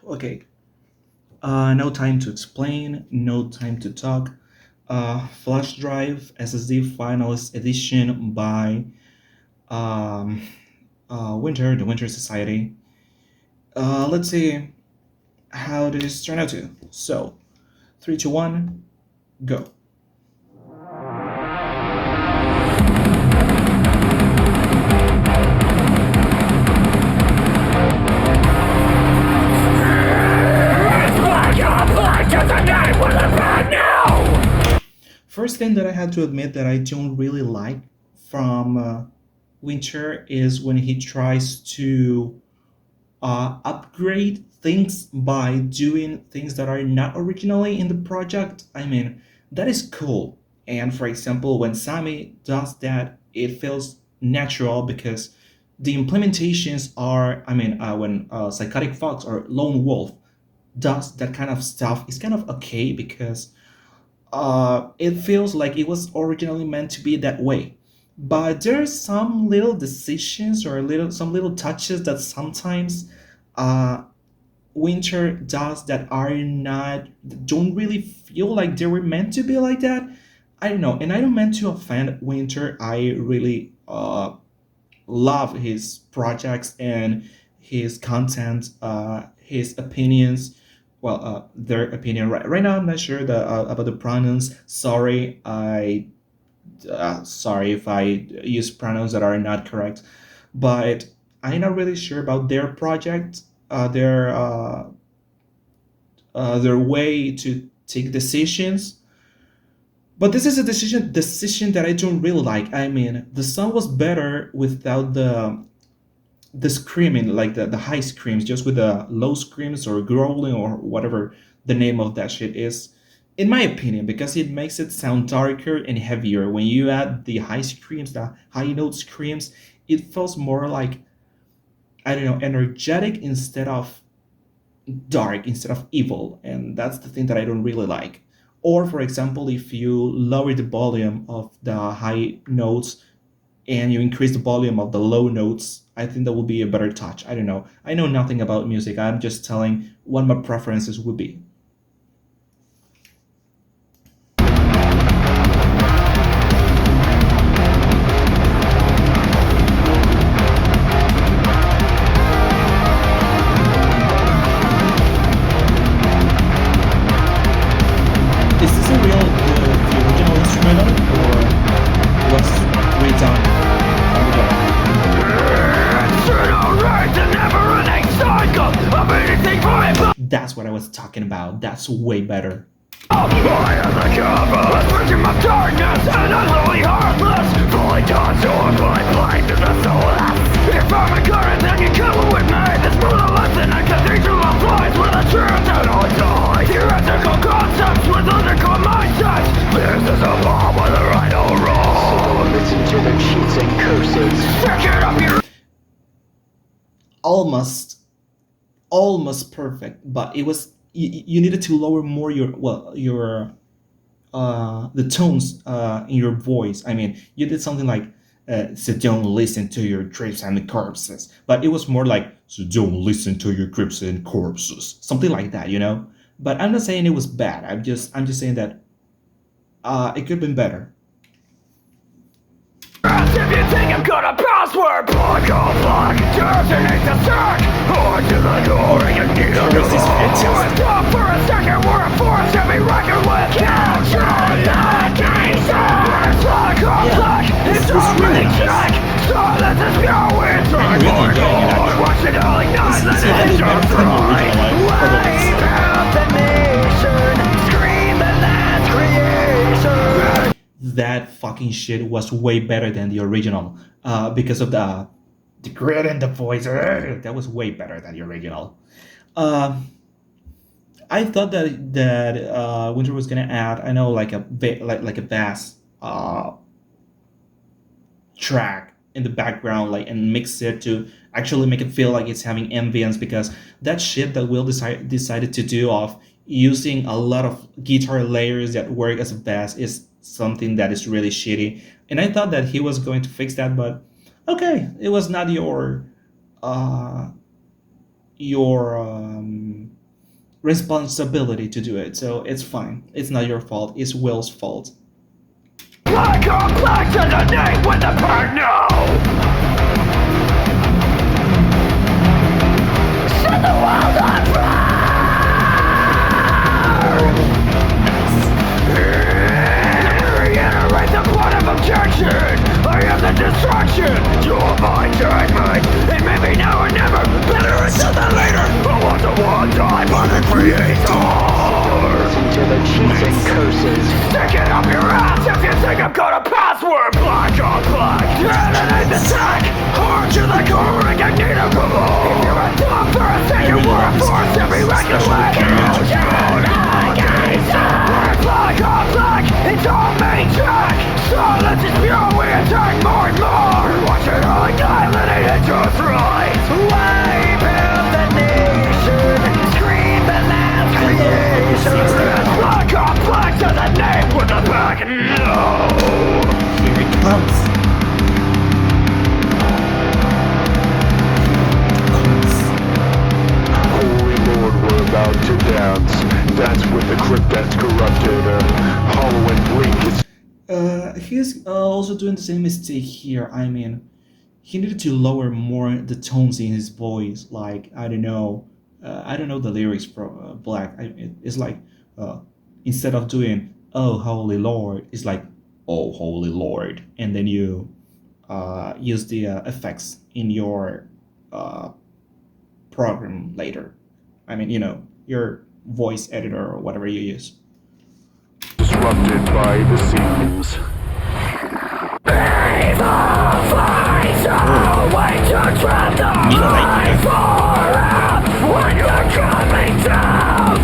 Okay. No time to explain. No time to talk. Flashdrive SSD Finalist Edition by um, the Winter Society. Let's see how this turned out to. So, three, two, one, go. First thing that I had to admit that I don't really like from Winter is when he tries to upgrade things by doing things that are not originally in the project. I mean, that is cool. And for example, when Sammy does that, it feels natural because the implementations are, when Psychotic Fox or Lone Wolf does that kind of stuff, it's kind of okay because it feels like it was originally meant to be that way. But there's some little decisions or some little touches that sometimes uh, Winter does that are not don't really feel like they were meant to be like that. I don't know, and I don't meant to offend Winter. I really love his projects and his content, his opinions. Well, their opinion. Right now, I'm not sure about the pronouns. Sorry if I use pronouns that are not correct, but I'm not really sure about their project, their way to take decisions. But this is a decision that I don't really like. I mean, the song was better without the screaming, like the high screams, just with the low screams or growling or whatever the name of that shit is. In my opinion, because it makes it sound darker and heavier. When you add the high screams, the high note screams, it feels more like, I don't know, energetic instead of dark, instead of evil. And that's the thing that I don't really like. Or, for example, if you lower the volume of the high notes and you increase the volume of the low notes, I think that would be a better touch. I don't know. I know nothing about music. I'm just telling what my preferences would be. Is this a real the original instrumental or was redone from the go? That's what I was talking about. That's way better. I am the canvas, victim of darkness and utterly heartless. Fully done, so I'm blind to the soulless. If I'm a current, then you come with me. This brutal lesson and cathedral of lies with a truth that all dies. Theoretical concepts with underground mindsets. This is a law whether right or wrong. So listen to the cheats and curses. Stick it up your... Almost perfect, but it was you needed to lower more your the tones in your voice. I mean, you did something like so don't listen to your trips and corpses, but it was more like so don't listen to your trips and corpses, something like that, you know. But I'm not saying it was bad. I'm just saying that it could have been better. If you think I'm gonna password, block off block, detonate the stack, or to the door you need a This is fantastic. stop for a second, we're a force to be reckoned with. Capture the cases! Block off block, it's already check. Silence is going through I'm really enjoying it, actually. watch it all ignite the This is a little engine better than the fly. original, probably. Wave out the nation, scream the last creation. That fucking shit was way better than the original because of the grit and the voice. That was way better than the original. Uh, I thought that Winter was gonna add, I know, like like a bass track in the background, like, and mix it to actually make it feel like it's having ambience, because that shit that Will decided to do of using a lot of guitar layers that work as a bass is something that is really shitty. And I thought that he was going to fix that, but okay, it was not your responsibility to do it, so it's fine. It's not your fault. It's Will's fault. Black on black to the name with the burn now. Set the world on fire. Reiterate the point of objection. I am the destruction. You're my judgment. It may be now or never. Better until than later. I want the one time by the creator. Listen to the cheats and curses. Stick it up your ass if you think I'm gonna password black on black. Detonate the tech. Hard to the core and you need a remote. If you're a dog for a second, we're a force to be reckoned with. Black on black, it's all maniac. Silence is pure, we attack more and more. Watch it all annihilate and just rise. Wipe out the nation. Scream the last creation. Black on black to the name with the back. No. Here it comes. Holy Lord, we're about to dance. Dance with the crypt that's corrupted. Hollow and bleak is He's also doing the same mistake here. I mean, he needed to lower more the tones in his voice. Like, I don't know the lyrics from Black. It's like instead of doing "Oh Holy Lord," it's like "Oh Holy Lord," and then you use the effects in your program later. I mean, your voice editor or whatever you use. disrupted by the seams. Wait to trap the life when you're coming down.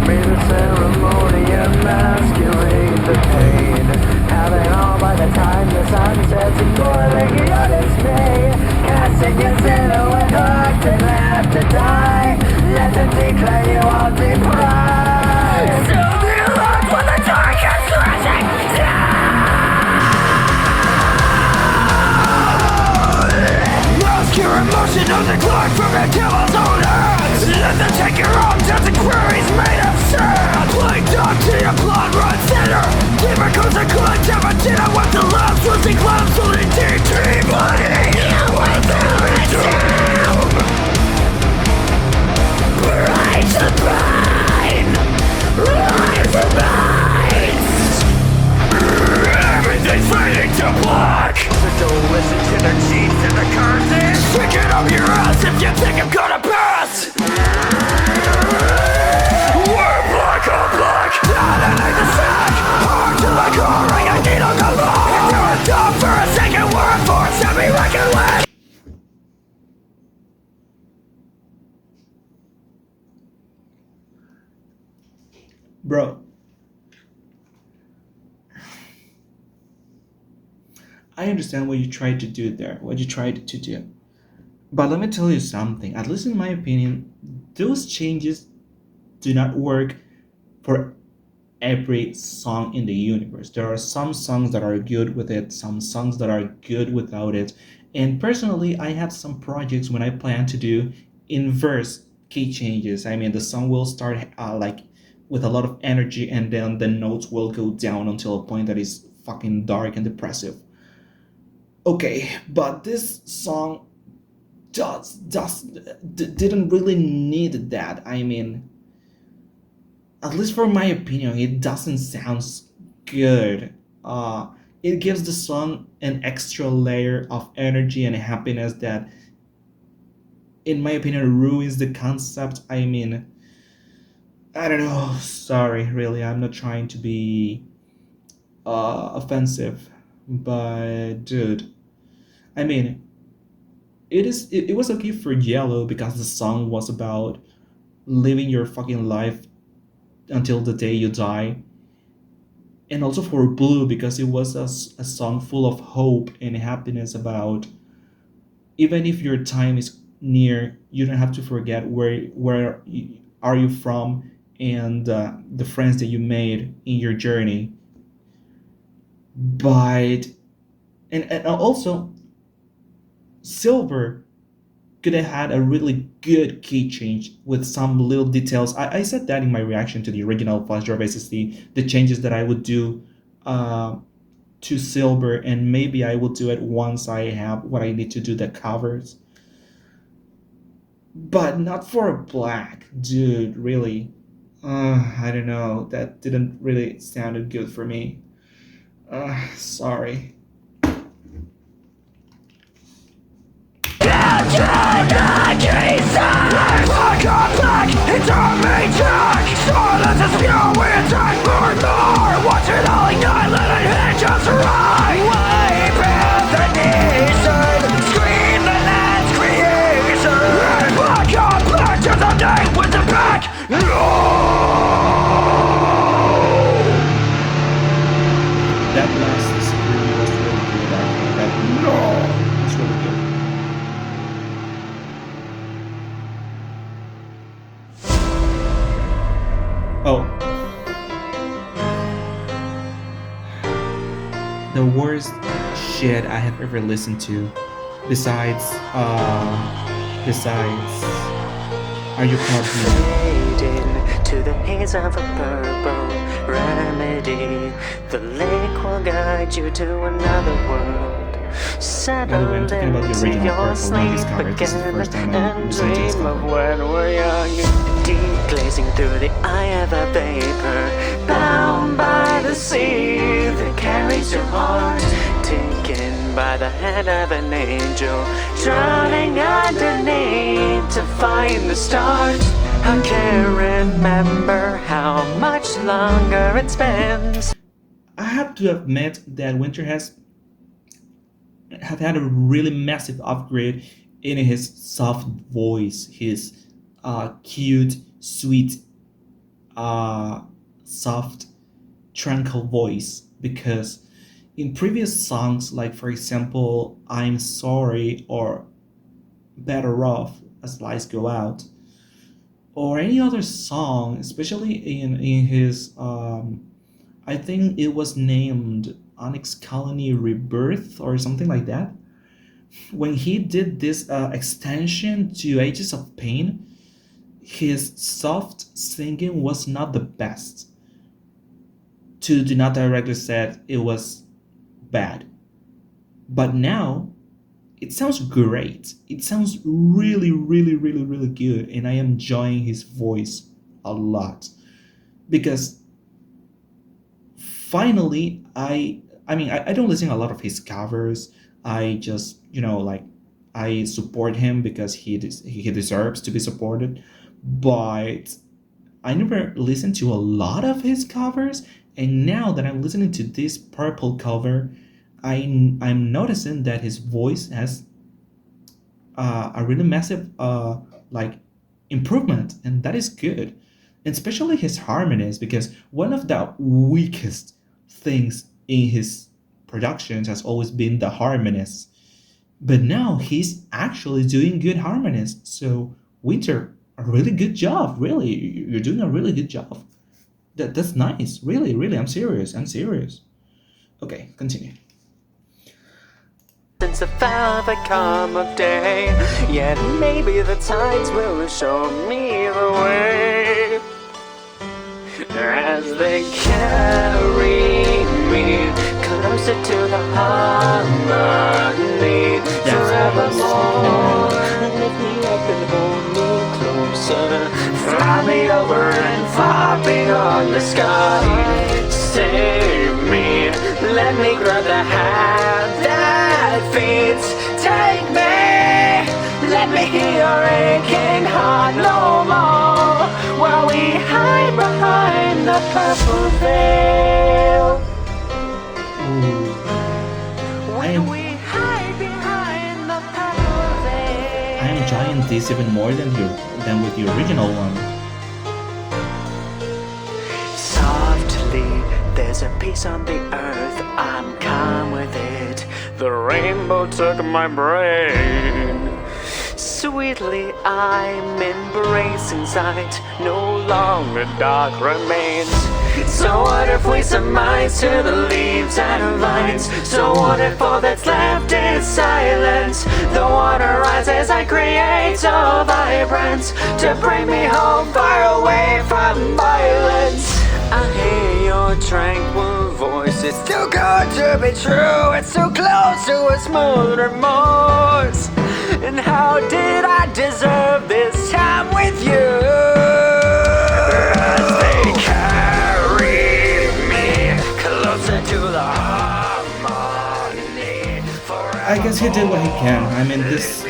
May the ceremony emasculate the pain. Having all by the time the sun sets and boiling your dismay. Casting your silhouette hooked and left to die. Let them declare you all deprived. Still the alert when the dark is crashing down. Mask your emotion of the clock from the devil's own hands. Let them take your own death and queries made of sand. Play dog to your blood run center. Deeper goes the good never did I want the laughs. Losing clowns to the DT body. You went through it down. Rise the brine. Rise the brine. Everything's fading to black. So don't listen to the cheats and the curses. Stick it up your ass if you think I'm gonna pass. We're black on black. Detonate the sack. Hard to the core and you need a galore. If you're a dog for a second, we're a force to be reckoned with. Bro, I understand what you tried to do there, what you tried to do. But let me tell you something, at least in my opinion, those changes do not work for every song in the universe. There are some songs that are good with it, some songs that are good without it. And personally, I have some projects when I plan to do inverse key changes. I mean, the song will start like with a lot of energy, and then the notes will go down until a point that is fucking dark and depressive. Okay, but this song didn't really need that. I mean, at least for my opinion, it doesn't sound good. It gives the song an extra layer of energy and happiness that, in my opinion, ruins the concept. I mean, I don't know. Sorry, really, I'm not trying to be offensive, but dude, I mean, it was okay for Yellow because the song was about living your fucking life until the day you die, and also for Blue because it was a song full of hope and happiness about even if your time is near, you don't have to forget where are you from and the friends that you made in your journey. But and also Silver could have had a really good key change with some little details. I said that in my reaction to the original Flashdrive SSD, the changes that I would do uh, to silver, and maybe I will do it once I have what I need to do the covers. But not for black, dude, really. I don't know, that didn't really sounded good for me. Sorry. Like a black, it's a maniac. Silence is pure, we attack more and more. Watch it all ignite, let it hit just right. Wipe out the nation, scream the land's creation. Like a black, to the day with the back. That last scream was really good, actually. That no was really good. Oh. The worst shit I have ever listened to, besides, Are You Proud of Me? Fade into the haze of a purple remedy. The lake will guide you to another world. By the way, I'm Settle talking about the into original your Purple, not sleep his cover. This is the again first time I'm and listening to his dream of cover. when we're young. Deep glazing through the eye of a vapor, bound by the sea that carries your heart. Taken by the hand of an angel, drowning underneath to find the start. I can't remember how much longer it spends. I have to admit that Winter have had a really massive upgrade in his soft voice, his cute, sweet, soft, tranquil voice. Because in previous songs, like for example, I'm Sorry or Better Off as Lights Go Out, or any other song, especially in his, I think it was named Onyx Colony Rebirth or something like that. When he did this extension to Ages of Pain, his soft singing was not the best. To Do Not Directly said it was bad. But now, it sounds great. It sounds really, really, really, really good, and I am enjoying his voice a lot. Because finally, I don't listen to a lot of his covers. I just, like, I support him because he deserves to be supported. But I never listened to a lot of his covers, and now that I'm listening to this Purple cover, I'm noticing that his voice has a really massive like improvement, and that is good. And especially his harmonies, because one of the weakest things in his productions has always been the harmonies. But now he's actually doing good harmonies. So Winter, a really good job. Really, you're doing a really good job. That's nice. Really, really, I'm serious. I'm serious. Okay, continue. Since the velvet calm of day, yet maybe the tides will show me the way. As they carry me closer to the harmony, forevermore. Lift me up and hold me closer, fly me over and far beyond the sky. Save me, let me grab the hand that feeds. Take me, let me hear your aching heart no more, while we hide behind the purple veil. When we hide behind the purple veil. I'm enjoying this even more than with the original one. Softly, there's a peace on the earth, I'm calm with it. The rainbow took my brain. Sweetly, I'm embracing sight, no longer dark remains. So what if we surmise to the leaves and vines? So what if all that's left is silence? The water rises and creates a vibrance to bring me home far away from violence. I hear your tranquil voice. It's too good to be true. It's too close to a smooth remorse. And how did I deserve this time with you? As they carry me closer to the harmony. I guess he did what he can. I mean, this.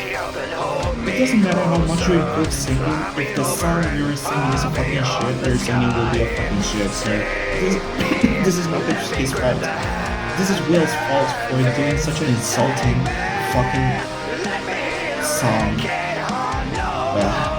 It doesn't matter how much you improve singing, if the song you're singing is a fucking shit, your singing will be a fucking shit. So, this is not his fault. This is Will's fault for doing such an insulting fucking song. Well.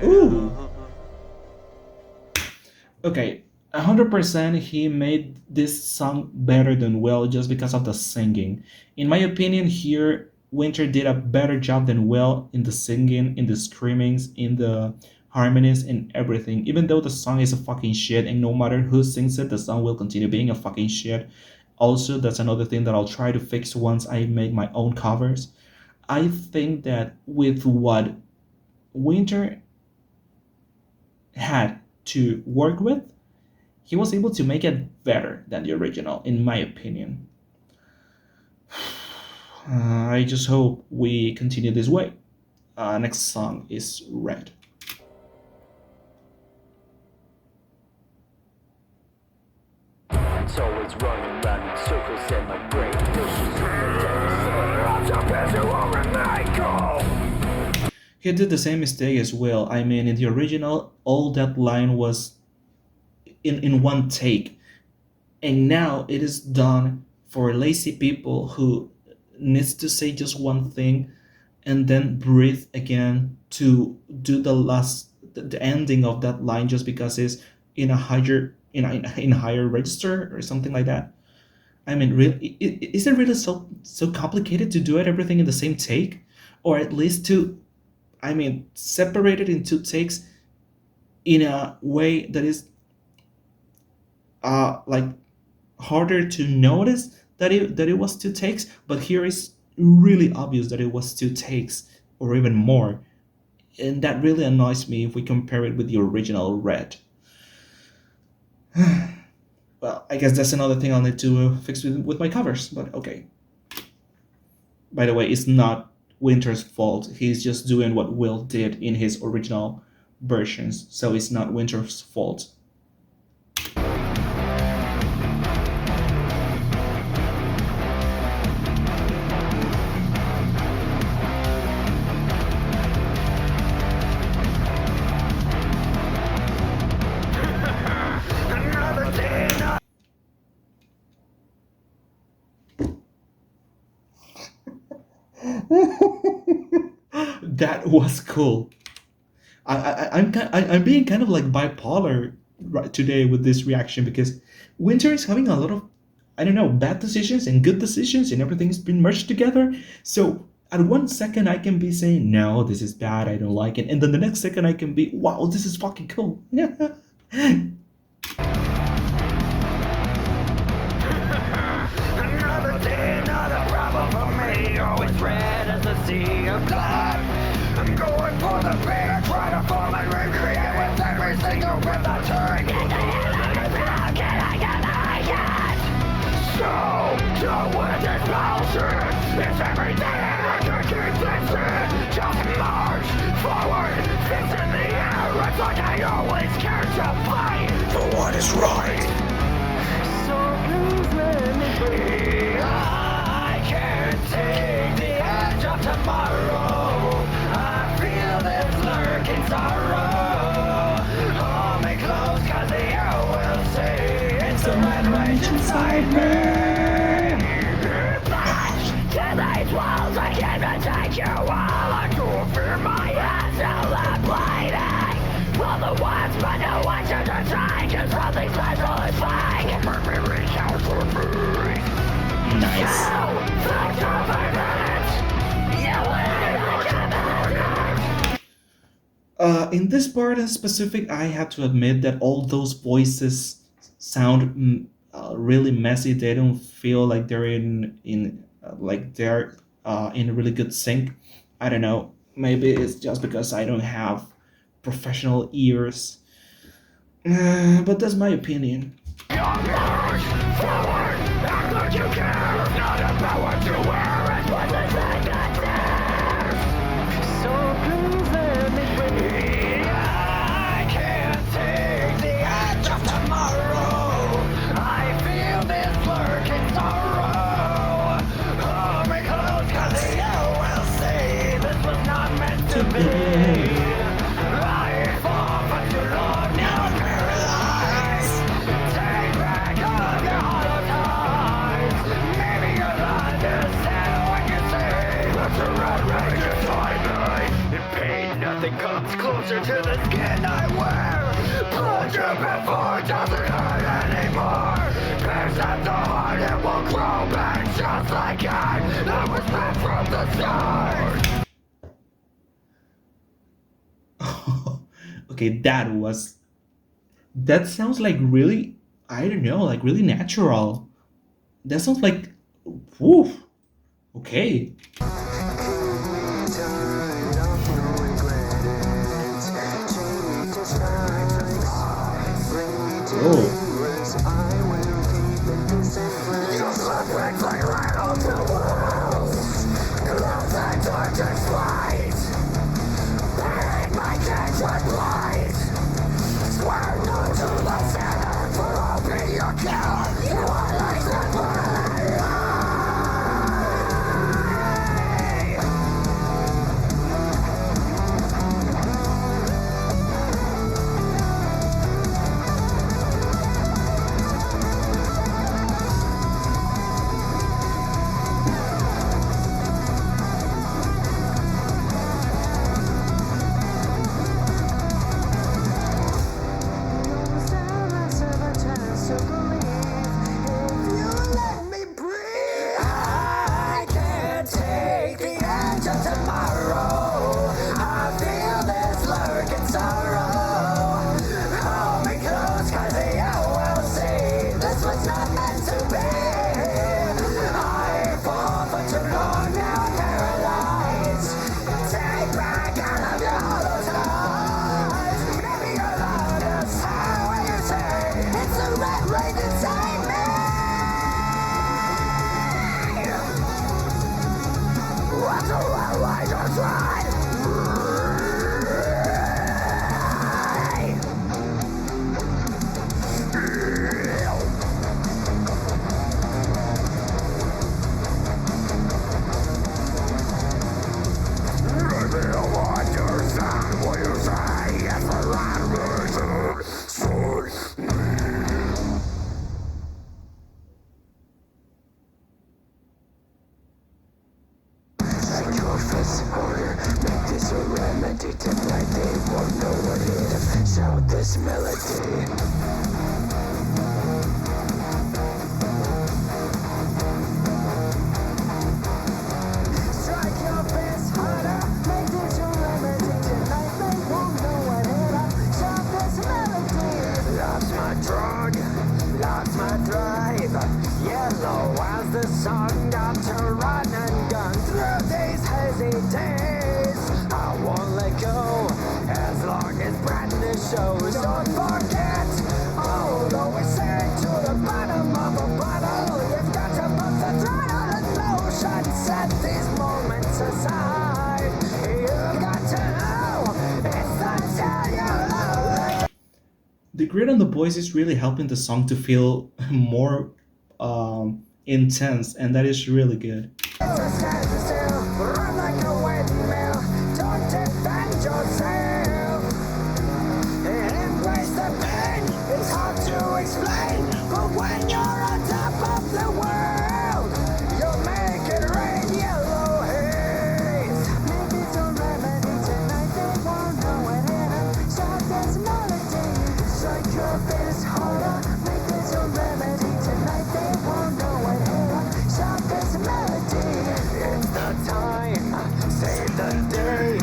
Ooh. Okay, 100% he made this song better than Will just because of the singing. In my opinion, here Winter did a better job than Will in the singing, in the screamings, in the harmonies, in everything. Even though the song is a fucking shit, and no matter who sings it, the song will continue being a fucking shit. Also, that's another thing that I'll try to fix once I make my own covers. I think that with what Winter had to work with, he was able to make it better than the original, in my opinion. I just hope we continue this way. Next song is Red. It's always running round in circles in my brain. He did the same mistake as Will. I mean, in the original, all that line was in one take. And now it is done for lazy people who needs to say just one thing and then breathe again to do the ending of that line just because it's in a higher register or something like that. I mean, really, is it really so complicated to do everything in the same take, or at least to, I mean, separate it in two takes in a way that is like harder to notice that it was two takes, but here is really obvious that it was two takes or even more, and that really annoys me if we compare it with the original Red. Well, I guess that's another thing I'll need to fix with my covers, but okay. By the way, it's not Winter's fault. He's just doing what Will did in his original versions, so it's not Winter's fault. That was cool. I'm being kind of like bipolar right today with this reaction because Winter is having a lot of, I don't know, bad decisions and good decisions and everything's been merged together. So at one second I can be saying no, this is bad, I don't like it, and then the next second I can be, wow, this is fucking cool. Another day, another problem for me. Always red as the sea of blood. I'm going for the big, trying to form and recreate with every single breath I turn. Get the hell out of now, can I get like it? So, done with this bullshit. It's everything I can keep fixing. Just march forward, fist in the air. It's like I always care to fight for what is right. So please let me be. I can't take the edge of tomorrow. I feel this lurking sorrow. Hold me close, cause you will see it's the red rage inside me. To these walls, I can't take you all. I do fear my hands till I'm bleeding. All the ones, but no one should try. Cause all these lies always fake. Nice. In this part in specific, I have to admit that all those voices sound really messy. They don't feel like they're in like they're in a really good sync. I don't know. Maybe it's just because I don't have professional ears. But that's my opinion. To be. Nothing comes closer to the skin I wear. Pleasure before doesn't hurt anymore. Pierce at the heart, it will grow back just like I was meant from the start. Okay, that sounds like really, I don't know, like really natural. That sounds like, woof. Okay. Oh. melody tonight, they won't know what hit them. Shout this melody. Strike your fist harder, make this your remedy tonight, they won't know what hit them. Shout this melody. Love's my drug, love's my drive. Yellow as the sun, got to run and gun through these hazy days. I won't let go as long as brightness shows. Don't forget, although we sink to the bottom of a bottle, you've got to put the throttle in motion. Set these moments aside. You've got to know it's the time you love. The grid on the voice is really helping the song to feel more intense, and that is really good. Stand still, run like a windmill. Don't defend yourself. Embrace the pain. It's hard to explain, but when you're on top of the world, you'll make it rain. Yellow haze. Maybe it's a remedy tonight. They won't know it hit 'em. Shout this melody. Strike your fist harder. Make this a remedy tonight. They won't know it hit 'em. Shout this melody. It's the time, save the day.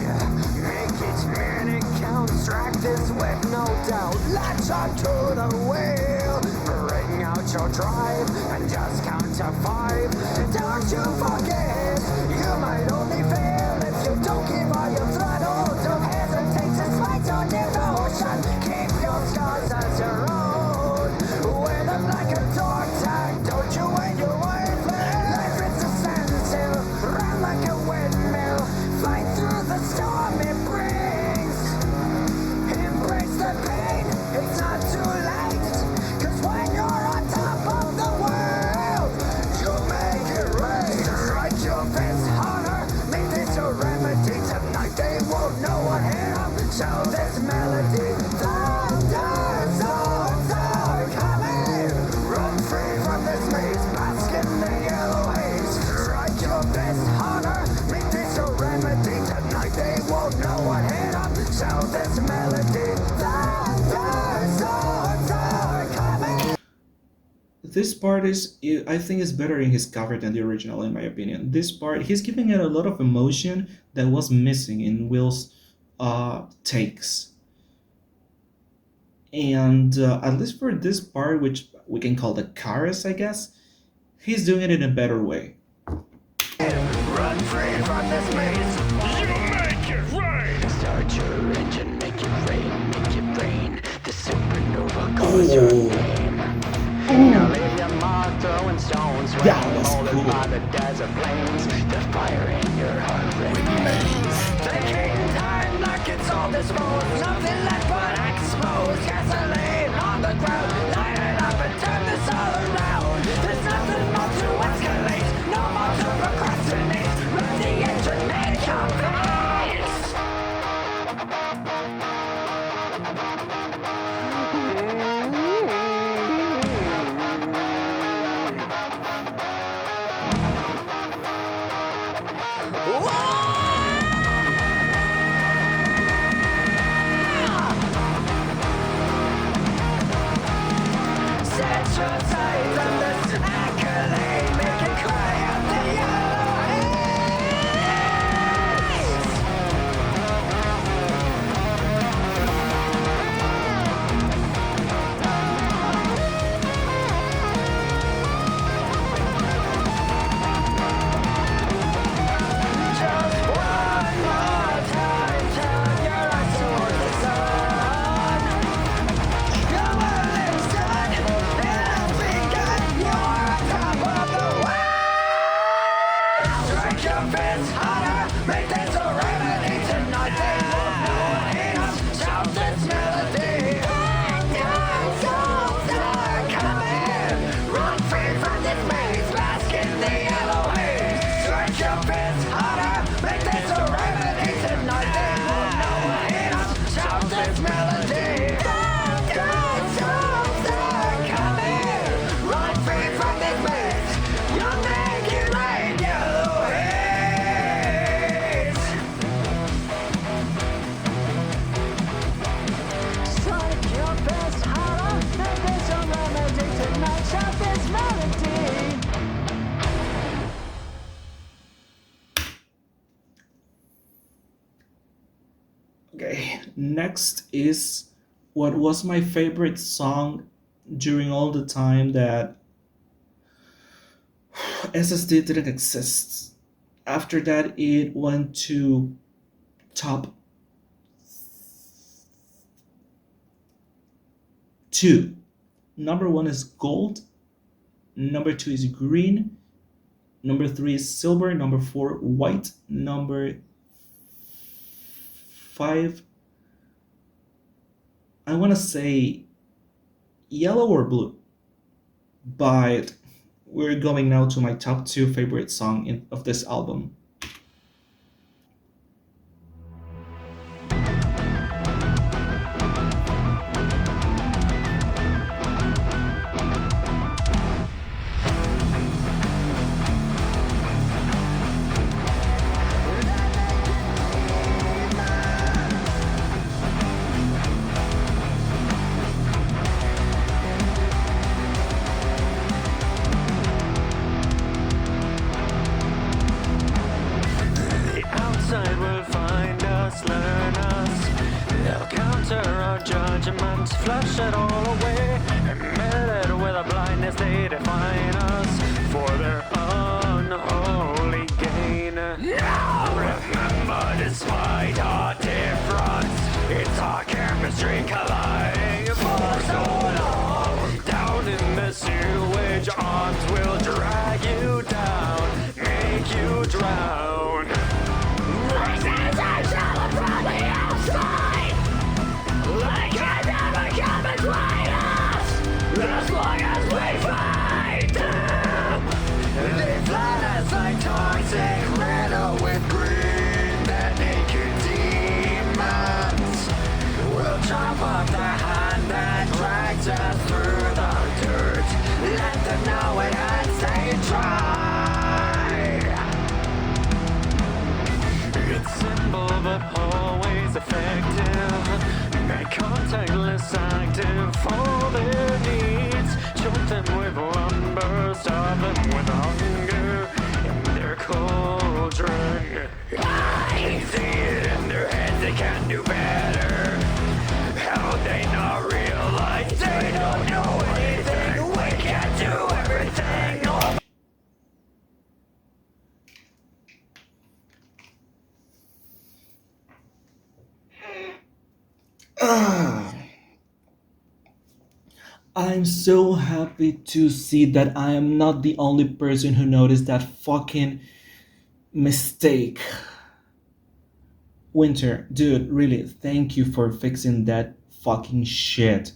Make each minute count, strike this with no doubt. Latch onto the wheel, bring out your drive, and just count to 5. Don't you forget, you might only fail if you don't give all your throttle. Don't hesitate to fight your devotion. Keep your scars as your own. Wear them like a dog tag, don't you wait your wife. Life is a standstill, run like a windmill. Fight through the storm it brings. Embrace the pain, it's not too late. 'Cause when you're on top of the world, you'll make it rain. Strike your fist harder, make this your remedy tonight. They won't know what hit 'em. Shout this melody. Thunder's are coming. Run free from this maze, bask in the yellow haze. Strike your fist harder, make this your remedy tonight. They won't know what hit 'em. Shout this melody. Thunder's are coming. This part is, I think, is better in his cover than the original, in my opinion. This part, he's giving it a lot of emotion that was missing in Will's takes. And at least for this part, which we can call the chorus, I guess, he's doing it in a better way. Run free from this maze. You make it rain! Start your engine, make it rain. The supernova calls your name. Now leave your mark throwing stones when That was molded cool. by the desert flames. The fire in your heart remains. Taking time like it's all disposed. Nothing left but exposed. Gasoline on the ground. Light it up and turn this all around. There's nothing more to escalate. No more to procrastinate. Run the engine, make your face. Next is what was my favorite song during all the time that SSD didn't exist. After that, it went to top two. Number one is gold. Number two is green. Number three is silver. Number four, white. Number five, I want to say yellow or blue. But we're going now to my top two favorite song of this album. The outside will find us, learn us. They'll counter our judgments, flush it all away. Embedded with a blindness, they define us for their unholy gain. Now remember, despite our difference, it's our chemistry colliding for so long. Down in the sewage, arms will drag you down, make you drown. Voices are shallow from the outside. They can never come between us as long as we fight them. They flood us like toxic riddle with green. Their naked demons will chop off the hand that drags us through the dirt. Let them know it hurts, they try. It's simple but always effective. Make contact less active for their needs. Choke them with lumber, starve them with hunger in their cauldron. I see it in their heads, they can do better. How would they not realize they don't know anything? We can't do everything. I'm so happy to see that I am not the only person who noticed that fucking mistake. Winter, dude, really, thank you for fixing that fucking shit.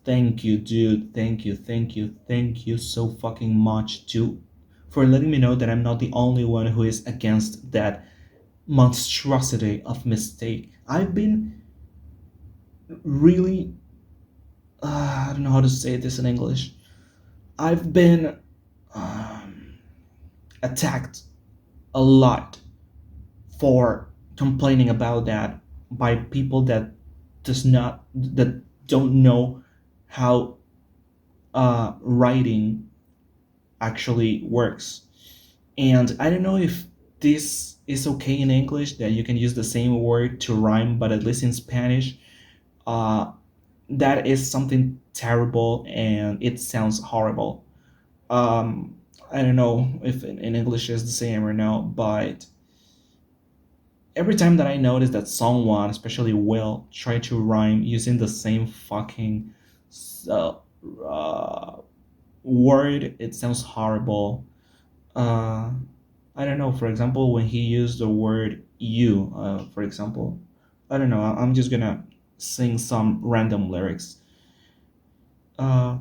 Thank you, dude. Thank you so fucking much, too, for letting me know that I'm not the only one who is against that monstrosity of mistake. I've been really. I don't know how to say this in English. I've been attacked a lot for complaining about that by people that don't know how writing actually works. And I don't know if this is okay in English, that you can use the same word to rhyme, but at least in Spanish, uh, that is something terrible and it sounds horrible. I don't know if in English is the same or no, but every time that I notice that someone, especially Will, try to rhyme using the same fucking uh, uh, word, it sounds horrible. Uh, I don't know. For example, when he used the word "you," for example, I don't know. I'm just gonna sing some random lyrics. Uh,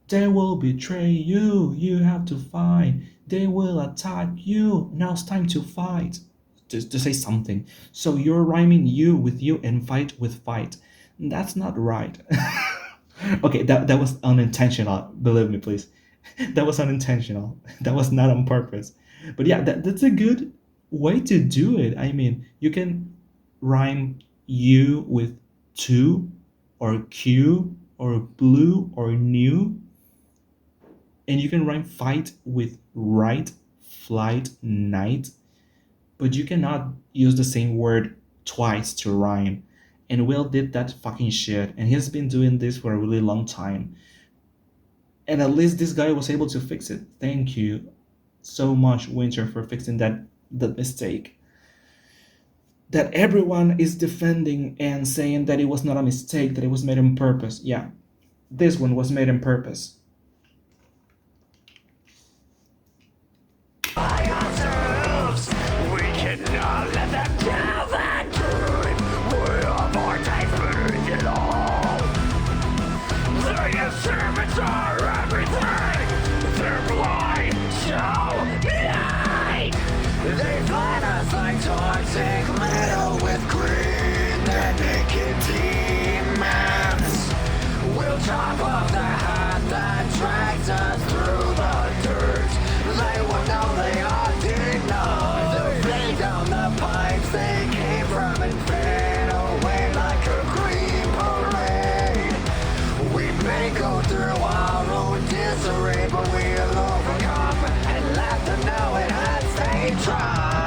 they will betray you. You have to fight. They will attack you. Now it's time to fight. To say something. So you're rhyming you with you and fight with fight. That's not right. Okay, that was unintentional. Believe me, please. That was unintentional. That was not on purpose. But yeah, that's a good way to do it. I mean, you can rhyme you with to or Q or blue or new, and you can rhyme fight with right, flight, night, but you cannot use the same word twice to rhyme. And Will did that fucking shit, and he's been doing this for a really long time. And at least this guy was able to fix it. Thank you so much, Winter, for fixing that mistake. That everyone is defending and saying that it was not a mistake, that it was made on purpose. Yeah, this one was made on purpose. By ourselves, we cannot let them tell that truth. We have our taste beneath it all. Their servants are everything. They're blind, so blind. They find us like toxic metal with green and naked demons. We'll chop off the hat that drags us through the dirt. They will know they are denied. They'll fade down the pipes they came from and fade away like a green parade. We may go through our own disarray, but we'll overcome and let them know it has they tried.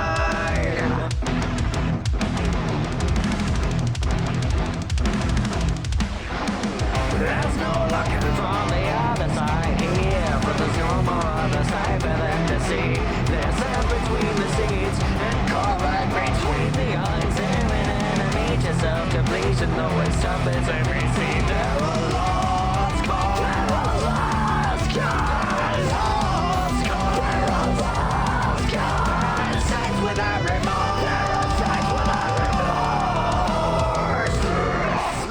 There's no looking from the other side here, but there's no more other side for them to see. There's air between the seeds and carbide between the eyes. They're an enemy to self-depletion, though it suffers every scene. They're a lost cause. They're a lost cause. Lost cause. They're a lost cause. Sides without remorse. They're a sides without remorse.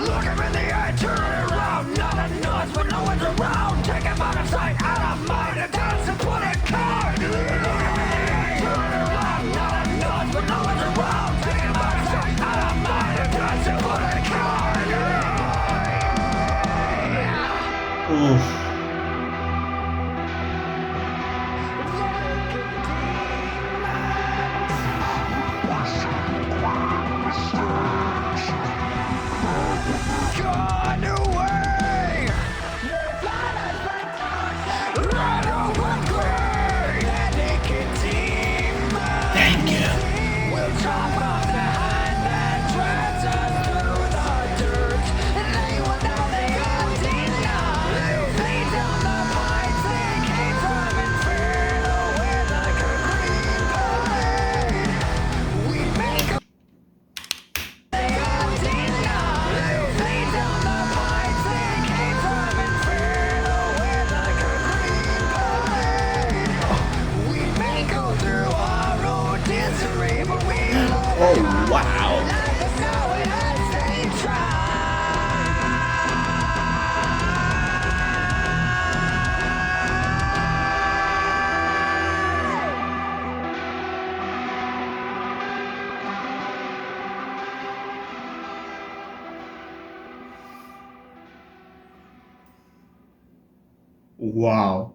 Look 'em in the eye, turn around. Not a noise when no one's around. Take 'em out of sight, out of mind, and dance and put a card. Look 'em in the eye, turn around. Not a noise when no one's around. Take 'em out of sight, out of mind, and dance and put a card. Oof. Gone away. Run over grey. That naked demon. Thank you. We'll chop off the hand that drags us through the dirt. And they will know they are denied. They'll fade down the pipes they came from and fade away like a green parade. We make they are denied. They'll fade down the pipes they came from and fade away like a green parade. We may go through our own disarray, but we'll Oh, wow. let us know it as they try. Wow.